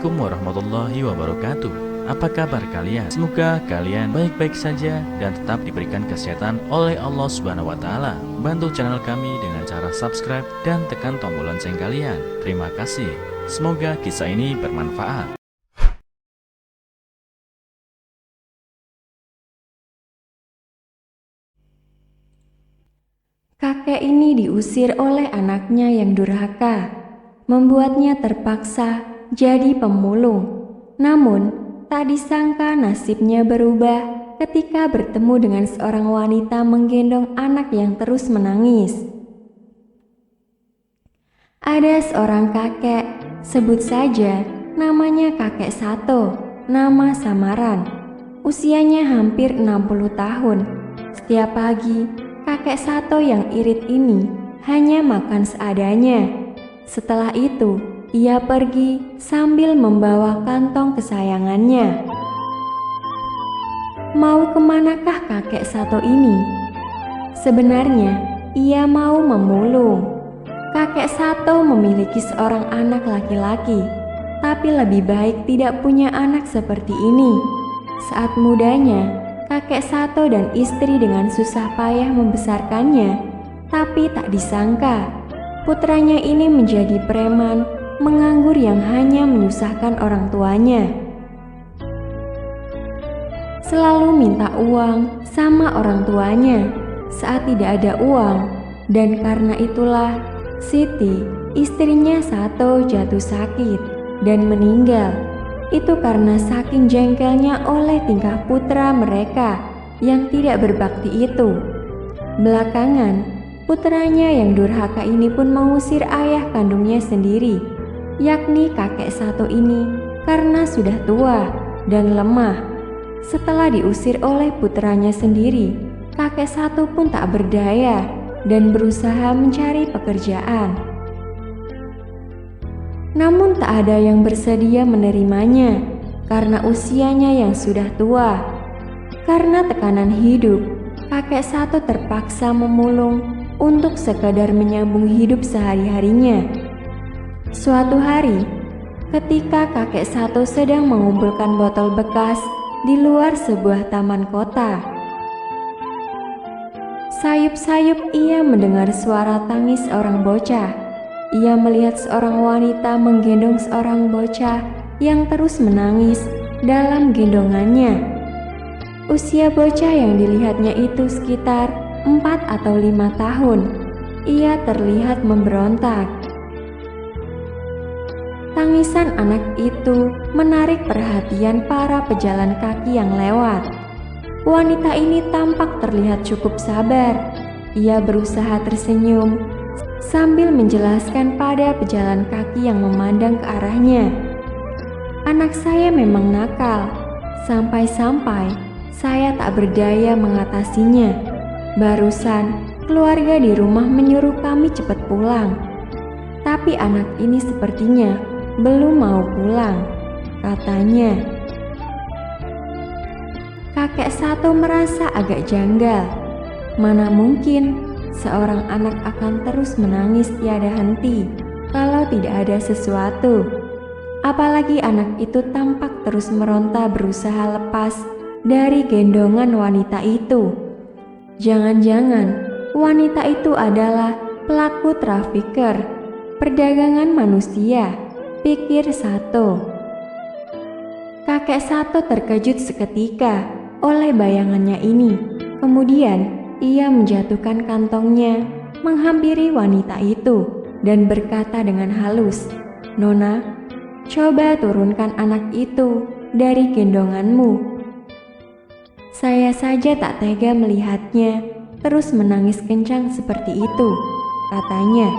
Assalamualaikum warahmatullahi wabarakatuh. Apa kabar kalian? Semoga kalian baik-baik saja dan tetap diberikan kesehatan oleh Allah Subhanahu wa taala. Bantu channel kami dengan cara subscribe dan tekan tombol lonceng kalian. Terima kasih. Semoga kisah ini bermanfaat. Kakek ini diusir oleh anaknya yang durhaka, membuatnya terpaksa jadi pemulung. Namun, tak disangka nasibnya berubah ketika bertemu dengan seorang wanita menggendong anak yang terus menangis. Ada seorang kakek, sebut saja namanya Kakek Sato, nama samaran. Usianya hampir 60 tahun. Setiap pagi, Kakek Sato yang irit ini hanya makan seadanya. Setelah itu, ia pergi sambil membawa kantong kesayangannya. Mau kemanakah Kakek Sato ini? Sebenarnya, ia mau memulung. Kakek Sato memiliki seorang anak laki-laki, tapi lebih baik tidak punya anak seperti ini. Saat mudanya, Kakek Sato dan istri dengan susah payah membesarkannya, tapi tak disangka putranya ini menjadi preman, menganggur yang hanya menyusahkan orang tuanya. Selalu minta uang sama orang tuanya saat tidak ada uang, dan karena itulah Siti, istrinya Sato, jatuh sakit dan meninggal. Itu karena saking jengkelnya oleh tingkah putra mereka yang tidak berbakti itu. Belakangan, putranya yang durhaka ini pun mengusir ayah kandungnya sendiri, yakni Kakek Sato ini, karena sudah tua dan lemah. Setelah diusir oleh putranya sendiri, Kakek Sato pun tak berdaya dan berusaha mencari pekerjaan. Namun tak ada yang bersedia menerimanya karena usianya yang sudah tua. Karena tekanan hidup, Kakek Sato terpaksa memulung untuk sekadar menyambung hidup sehari-harinya. Suatu hari, ketika Kakek Sato sedang mengumpulkan botol bekas di luar sebuah taman kota, sayup-sayup ia mendengar suara tangis seorang bocah. Ia melihat seorang wanita menggendong seorang bocah yang terus menangis dalam gendongannya. Usia bocah yang dilihatnya itu sekitar 4 atau 5 tahun. Ia terlihat memberontak. Tangisan anak itu menarik perhatian para pejalan kaki yang lewat. Wanita ini tampak terlihat cukup sabar. Ia berusaha tersenyum sambil menjelaskan pada pejalan kaki yang memandang ke arahnya. Anak saya memang nakal, sampai-sampai saya tak berdaya mengatasinya. Barusan keluarga di rumah menyuruh kami cepat pulang, tapi anak ini sepertinya belum mau pulang, katanya. Kakek Sato merasa agak janggal. Mana mungkin seorang anak akan terus menangis tiada henti kalau tidak ada sesuatu. Apalagi anak itu tampak terus meronta berusaha lepas dari gendongan wanita itu. Jangan-jangan wanita itu adalah pelaku trafiker, perdagangan manusia, pikir Sato. Kakek Sato terkejut seketika oleh bayangannya ini. Kemudian ia menjatuhkan kantongnya, menghampiri wanita itu, dan berkata dengan halus, "Nona, coba turunkan anak itu dari gendonganmu. Saya saja tak tega melihatnya terus menangis kencang seperti itu," katanya.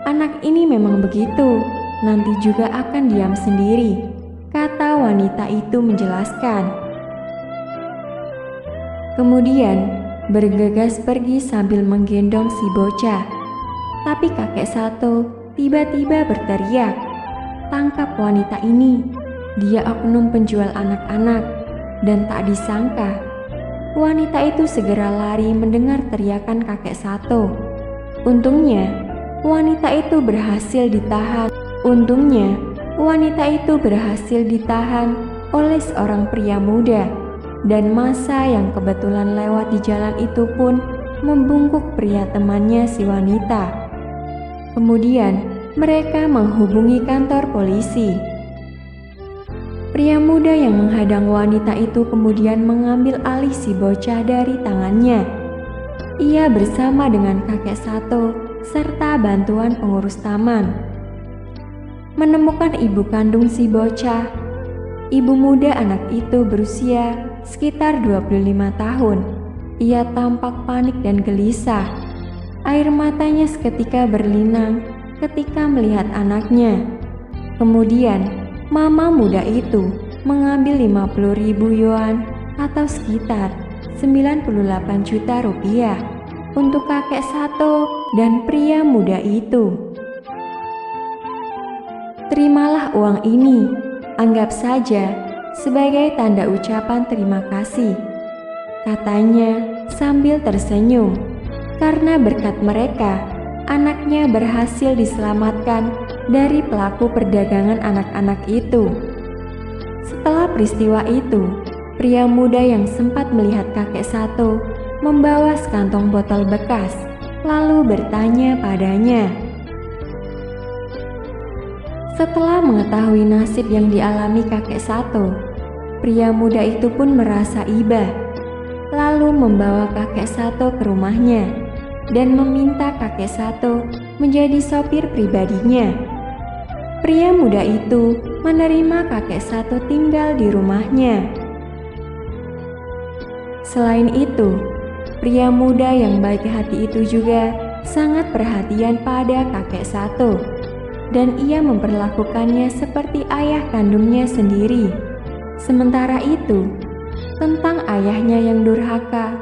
"Anak ini memang begitu, nanti juga akan diam sendiri," kata wanita itu menjelaskan. Kemudian bergegas pergi sambil menggendong si bocah. Tapi Kakek Sato tiba-tiba berteriak, "Tangkap wanita ini, dia oknum penjual anak-anak." Dan tak disangka, wanita itu segera lari mendengar teriakan Kakek Sato. Untungnya, wanita itu berhasil ditahan. Untungnya, wanita itu berhasil ditahan oleh seorang pria muda, dan massa yang kebetulan lewat di jalan itu pun membungkuk pria temannya si wanita. Kemudian mereka menghubungi kantor polisi. Pria muda yang menghadang wanita itu kemudian mengambil alih si bocah dari tangannya. Ia bersama dengan kakek Sato serta bantuan pengurus taman menemukan ibu kandung si bocah. Ibu muda anak itu berusia sekitar 25 tahun. Ia tampak panik dan gelisah. Air matanya seketika berlinang ketika melihat anaknya. Kemudian mama muda itu mengambil 50.000 yuan atau sekitar 98 juta rupiah untuk kakek Sato dan pria muda itu. Terimalah uang ini, anggap saja sebagai tanda ucapan terima kasih, katanya sambil tersenyum, karena berkat mereka anaknya berhasil diselamatkan dari pelaku perdagangan anak-anak itu. Setelah peristiwa itu, pria muda yang sempat melihat kakek Sato membawa sekantong botol bekas, lalu bertanya padanya. Setelah mengetahui nasib yang dialami kakek Sato, pria muda itu pun merasa iba, lalu membawa kakek Sato ke rumahnya dan meminta kakek Sato menjadi sopir pribadinya. Pria muda itu menerima kakek Sato tinggal di rumahnya. Selain itu, pria muda yang baik hati itu juga sangat perhatian pada kakek Sato, dan ia memperlakukannya seperti ayah kandungnya sendiri. Sementara itu, tentang ayahnya yang durhaka,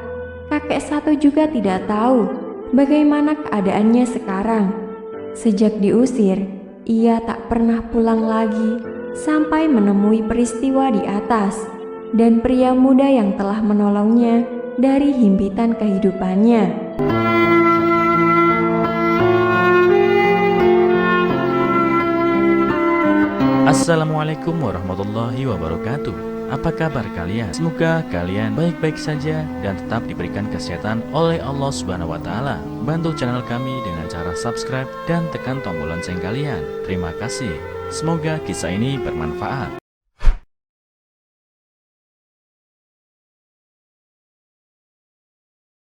kakek Sato juga tidak tahu bagaimana keadaannya sekarang. Sejak diusir, ia tak pernah pulang lagi sampai menemui peristiwa di atas dan pria muda yang telah menolongnya dari himpitan kehidupannya. Assalamualaikum warahmatullahi wabarakatuh. Apa kabar kalian? Semoga kalian baik-baik saja dan tetap diberikan kesehatan oleh Allah Subhanahu wa taala. Bantu channel kami dengan cara subscribe dan tekan tombol lonceng kalian. Terima kasih. Semoga kisah ini bermanfaat.